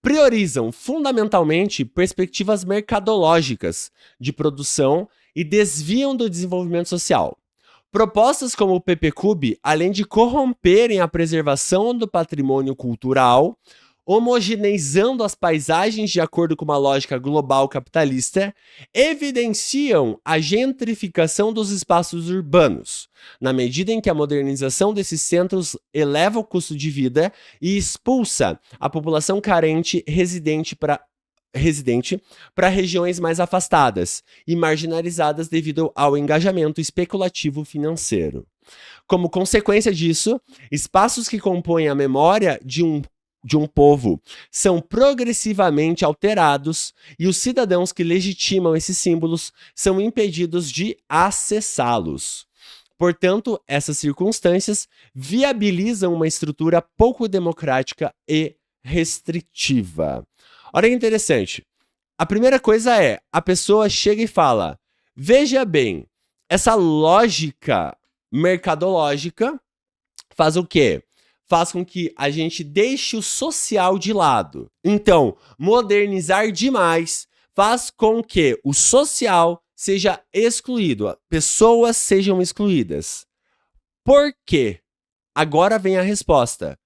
priorizam fundamentalmente perspectivas mercadológicas de produção e desviam do desenvolvimento social. Propostas como o PPCub, além de corromperem a preservação do patrimônio cultural, homogeneizando as paisagens de acordo com uma lógica global capitalista, evidenciam a gentrificação dos espaços urbanos, na medida em que a modernização desses centros eleva o custo de vida e expulsa a população carente residente para regiões mais afastadas e marginalizadas devido ao engajamento especulativo financeiro. Como consequência disso, espaços que compõem a memória de um povo são progressivamente alterados e os cidadãos que legitimam esses símbolos são impedidos de acessá-los. Portanto, essas circunstâncias viabilizam uma estrutura pouco democrática e restritiva. Olha que interessante. A primeira coisa é, a pessoa chega e fala, veja bem, essa lógica mercadológica faz o quê? Faz com que a gente deixe o social de lado. Então, modernizar demais faz com que o social seja excluído, pessoas sejam excluídas. Por quê? Agora vem a resposta.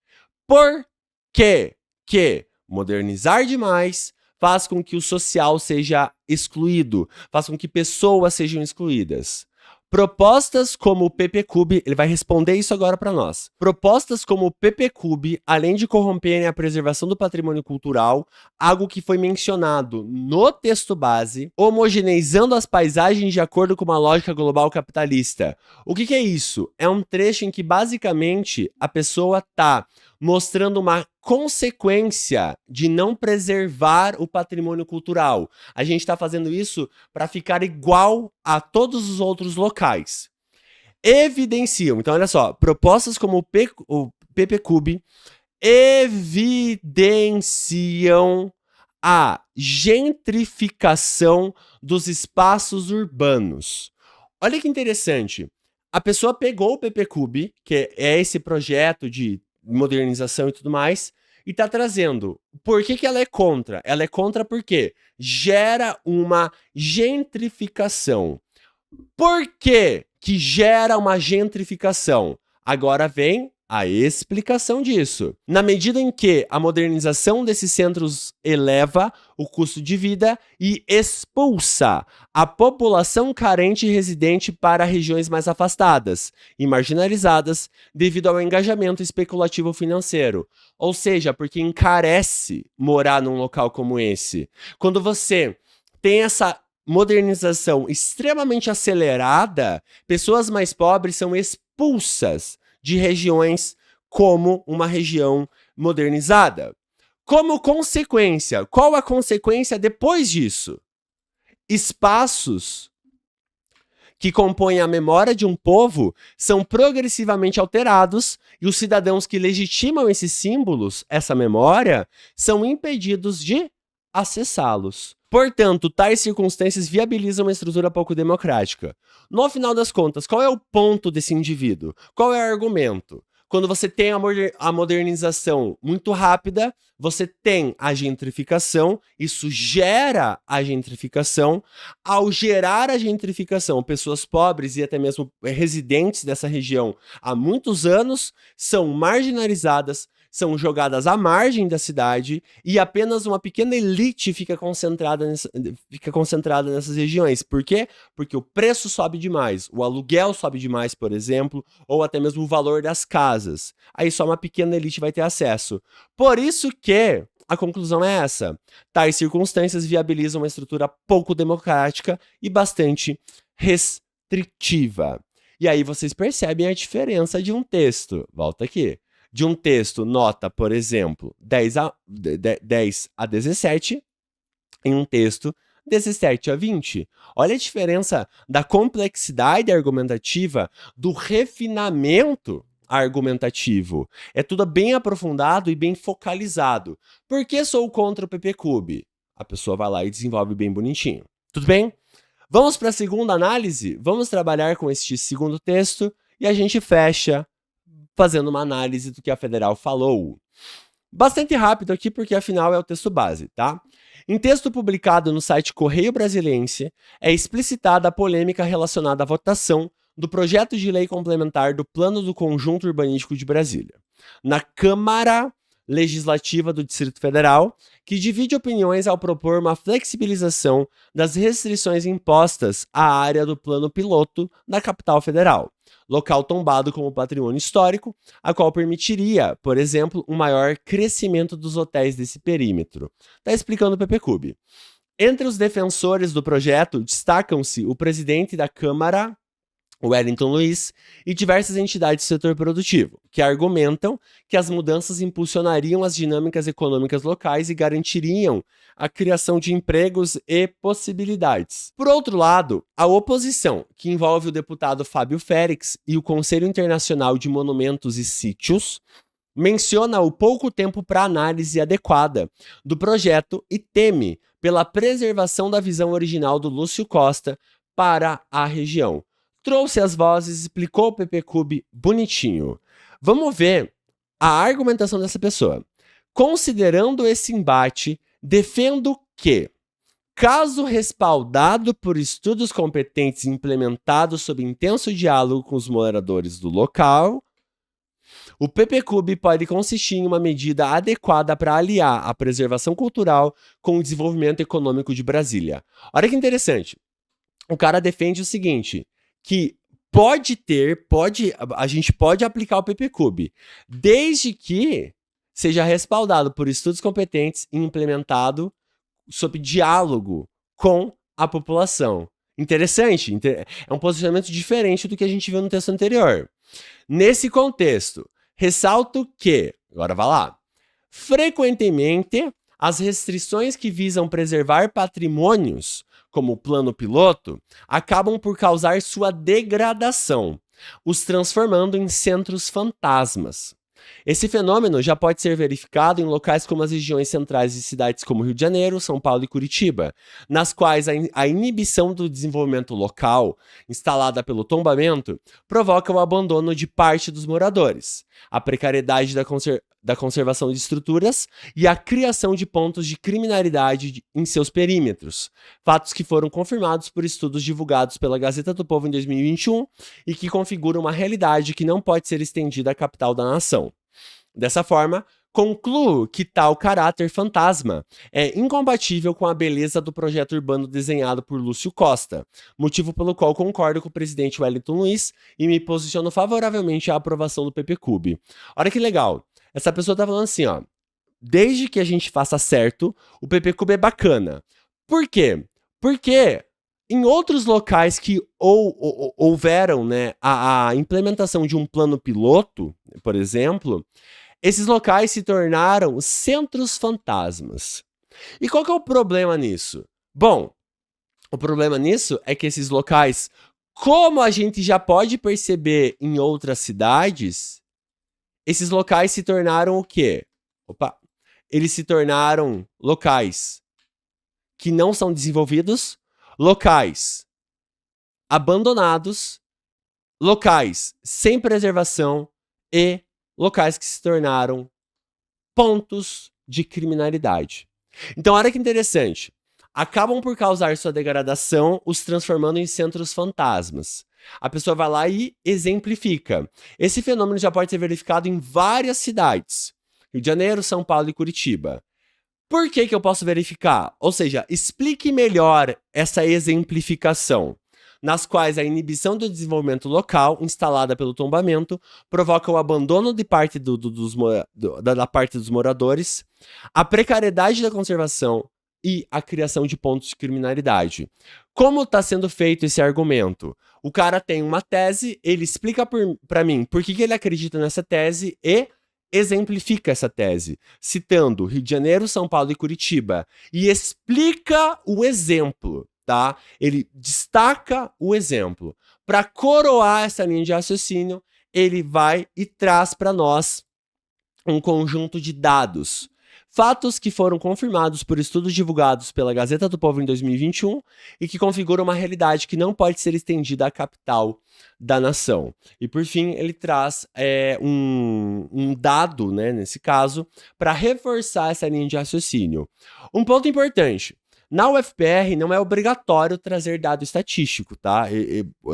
Por quê que modernizar demais faz com que o social seja excluído, faz com que pessoas sejam excluídas? Propostas como o PPCub, ele vai responder isso agora para nós. Propostas como o PPCub, além de corromperem a preservação do patrimônio cultural, algo que foi mencionado no texto base, homogeneizando as paisagens de acordo com uma lógica global capitalista. O que é isso? É um trecho em que basicamente a pessoa está mostrando uma consequência de não preservar o patrimônio cultural. A gente está fazendo isso para ficar igual a todos os outros locais. Evidenciam, então olha só, propostas como o PPCub evidenciam a gentrificação dos espaços urbanos. Olha que interessante. A pessoa pegou o PPCub, que é esse projeto de modernização e tudo mais, e está trazendo. Por que ela é contra? Ela é contra porque gera uma gentrificação. Por que gera uma gentrificação? Agora vem a explicação disso. Na medida em que a modernização desses centros eleva o custo de vida e expulsa a população carente e residente para regiões mais afastadas e marginalizadas devido ao engajamento especulativo financeiro. Ou seja, porque encarece morar num local como esse. Quando você tem essa modernização extremamente acelerada, pessoas mais pobres são expulsas de regiões como uma região modernizada. Como consequência, qual a consequência depois disso? Espaços que compõem a memória de um povo são progressivamente alterados e os cidadãos que legitimam esses símbolos, essa memória, são impedidos de acessá-los. Portanto, tais circunstâncias viabilizam uma estrutura pouco democrática. No final das contas, qual é o ponto desse indivíduo? Qual é o argumento? Quando você tem a modernização muito rápida, você tem a gentrificação, isso gera a gentrificação. Ao gerar a gentrificação, pessoas pobres e até mesmo residentes dessa região há muitos anos são marginalizadas, são jogadas à margem da cidade e apenas uma pequena elite fica concentrada nessas regiões. Por quê? Porque o preço sobe demais, o aluguel sobe demais, por exemplo, ou até mesmo o valor das casas. Aí só uma pequena elite vai ter acesso. Por isso que a conclusão é essa. Tais circunstâncias viabilizam uma estrutura pouco democrática e bastante restritiva. E aí vocês percebem a diferença de um texto. Volta aqui. De um texto nota, por exemplo, 10 a 17, em um texto 17 a 20. Olha a diferença da complexidade argumentativa, do refinamento argumentativo. É tudo bem aprofundado e bem focalizado. Por que sou contra o PPCub? A pessoa vai lá e desenvolve bem bonitinho. Tudo bem? Vamos para a segunda análise? Vamos trabalhar com este segundo texto e a gente fecha fazendo uma análise do que a Federal falou. Bastante rápido aqui, porque afinal é o texto base, tá? Em texto publicado no site Correio Brasiliense, é explicitada a polêmica relacionada à votação do projeto de lei complementar do Plano do Conjunto Urbanístico de Brasília, na Câmara Legislativa do Distrito Federal, que divide opiniões ao propor uma flexibilização das restrições impostas à área do Plano Piloto da capital federal, local tombado como patrimônio histórico, a qual permitiria, por exemplo, um maior crescimento dos hotéis desse perímetro. Está explicando o PPCub. Entre os defensores do projeto destacam-se o presidente da Câmara, Wellington Luiz, e diversas entidades do setor produtivo, que argumentam que as mudanças impulsionariam as dinâmicas econômicas locais e garantiriam a criação de empregos e possibilidades. Por outro lado, a oposição, que envolve o deputado Fábio Félix e o Conselho Internacional de Monumentos e Sítios, menciona o pouco tempo para análise adequada do projeto e teme pela preservação da visão original do Lúcio Costa para a região. Trouxe as vozes, explicou o PPCub bonitinho. Vamos ver a argumentação dessa pessoa. Considerando esse embate, defendo que, caso respaldado por estudos competentes implementados sob intenso diálogo com os moradores do local, o PPCub pode consistir em uma medida adequada para aliar a preservação cultural com o desenvolvimento econômico de Brasília. Olha que interessante. O cara defende o seguinte, que a gente pode aplicar o PPCub, desde que seja respaldado por estudos competentes e implementado sob diálogo com a população. Interessante, é um posicionamento diferente do que a gente viu no texto anterior. Nesse contexto, ressalto que, agora vai lá, frequentemente as restrições que visam preservar patrimônios, como o plano piloto, acabam por causar sua degradação, os transformando em centros fantasmas. Esse fenômeno já pode ser verificado em locais como as regiões centrais de cidades como Rio de Janeiro, São Paulo e Curitiba, nas quais a inibição do desenvolvimento local, instalada pelo tombamento, provoca o abandono de parte dos moradores, a precariedade da conservação de estruturas e a criação de pontos de criminalidade em seus perímetros, fatos que foram confirmados por estudos divulgados pela Gazeta do Povo em 2021 e que configuram uma realidade que não pode ser estendida à capital da nação. Dessa forma, concluo que tal caráter fantasma é incompatível com a beleza do projeto urbano desenhado por Lúcio Costa, motivo pelo qual concordo com o presidente Wellington Luiz e me posiciono favoravelmente à aprovação do PPCub. Olha que legal, essa pessoa tá falando assim, ó, desde que a gente faça certo, o PPCub é bacana. Por quê? Porque em outros locais que houveram, né, a implementação de um plano piloto, por exemplo, esses locais se tornaram centros fantasmas. E qual que é o problema nisso? Bom, o problema nisso é que esses locais, como a gente já pode perceber em outras cidades, esses locais se tornaram o quê? Eles se tornaram locais que não são desenvolvidos, locais abandonados, locais sem preservação e locais que se tornaram pontos de criminalidade. Então, olha que interessante. Acabam por causar sua degradação, os transformando em centros fantasmas. A pessoa vai lá e exemplifica. Esse fenômeno já pode ser verificado em várias cidades. Rio de Janeiro, São Paulo e Curitiba. Por que eu posso verificar? Ou seja, explique melhor essa exemplificação, nas quais a inibição do desenvolvimento local, instalada pelo tombamento, provoca o abandono de parte da parte dos moradores, a precariedade da conservação e a criação de pontos de criminalidade. Como está sendo feito esse argumento? O cara tem uma tese, ele explica para mim por que ele acredita nessa tese e exemplifica essa tese, citando Rio de Janeiro, São Paulo e Curitiba, e explica o exemplo, tá? Ele destaca o exemplo. Para coroar essa linha de raciocínio, ele vai e traz para nós um conjunto de dados. Fatos que foram confirmados por estudos divulgados pela Gazeta do Povo em 2021 e que configuram uma realidade que não pode ser estendida à capital da nação. E por fim, ele traz um dado, né, nesse caso, para reforçar essa linha de raciocínio. Um ponto importante. Na UFPR não é obrigatório trazer dado estatístico, tá?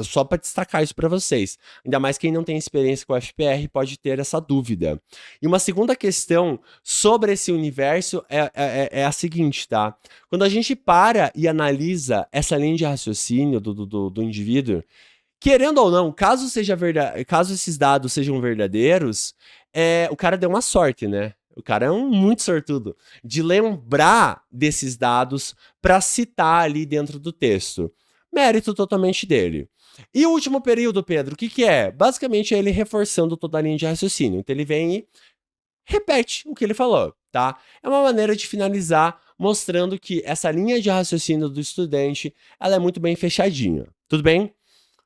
Só para destacar isso para vocês. Ainda mais quem não tem experiência com a UFPR pode ter essa dúvida. E uma segunda questão sobre esse universo é a seguinte, tá? Quando a gente para e analisa essa linha de raciocínio do indivíduo, querendo ou não, caso esses dados sejam verdadeiros, o cara deu uma sorte, né? O cara é muito sortudo de lembrar desses dados para citar ali dentro do texto. Mérito totalmente dele. E o último período, Pedro, o que é? Basicamente é ele reforçando toda a linha de raciocínio. Então ele vem e repete o que ele falou, tá? É uma maneira de finalizar mostrando que essa linha de raciocínio do estudante, ela é muito bem fechadinha. Tudo bem?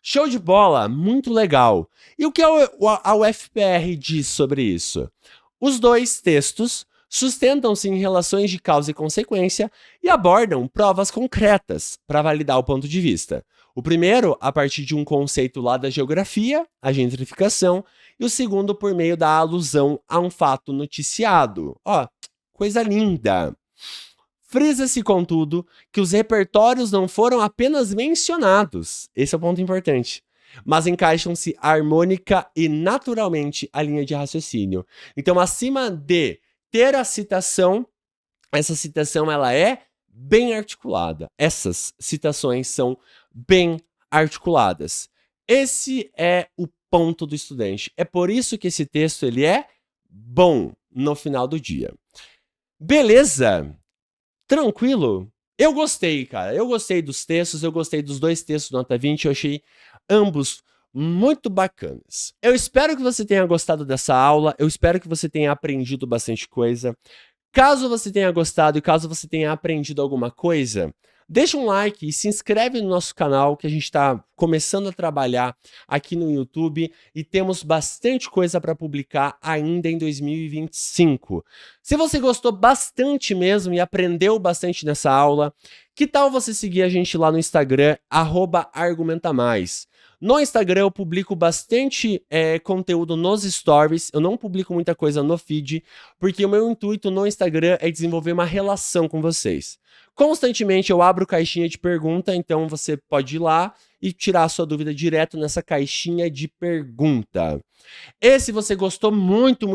Show de bola, muito legal. E o que a UFPR diz sobre isso? Os dois textos sustentam-se em relações de causa e consequência e abordam provas concretas para validar o ponto de vista. O primeiro, a partir de um conceito lá da geografia, a gentrificação, e o segundo por meio da alusão a um fato noticiado. Ó, coisa linda! Frisa-se, contudo, que os repertórios não foram apenas mencionados. Esse é o ponto importante. Mas encaixam-se harmônica e naturalmente a linha de raciocínio. Então, acima de ter a citação, essa citação ela é bem articulada. Essas citações são bem articuladas. Esse é o ponto do estudante. É por isso que esse texto ele é bom no final do dia. Beleza? Tranquilo? Eu gostei, cara. Eu gostei dos textos, eu gostei dos dois textos nota 20, eu achei ambos muito bacanas. Eu espero que você tenha gostado dessa aula, eu espero que você tenha aprendido bastante coisa. Caso você tenha gostado e caso você tenha aprendido alguma coisa, deixa um like e se inscreve no nosso canal, que a gente está começando a trabalhar aqui no YouTube e temos bastante coisa para publicar ainda em 2025. Se você gostou bastante mesmo e aprendeu bastante nessa aula, que tal você seguir a gente lá no Instagram, @argumentamais. No Instagram eu publico bastante conteúdo nos stories, eu não publico muita coisa no feed, porque o meu intuito no Instagram é desenvolver uma relação com vocês. Constantemente eu abro caixinha de pergunta, então você pode ir lá e tirar a sua dúvida direto nessa caixinha de pergunta. E se você gostou muito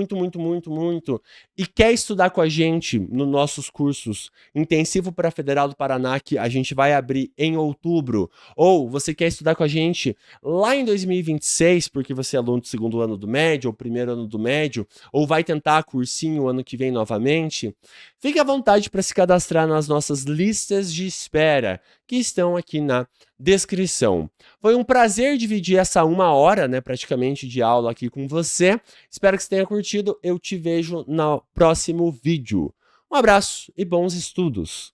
e quer estudar com a gente nos nossos cursos Intensivo para Federal do Paraná, que a gente vai abrir em outubro, ou você quer estudar com a gente lá em 2026, porque você é aluno do segundo ano do médio, ou primeiro ano do médio, ou vai tentar cursinho ano que vem novamente, fique à vontade para se cadastrar nas nossas nossas listas de espera, que estão aqui na descrição. Foi um prazer dividir essa 1 hora, né, praticamente, de aula aqui com você. Espero que você tenha curtido. Eu te vejo no próximo vídeo. Um abraço e bons estudos!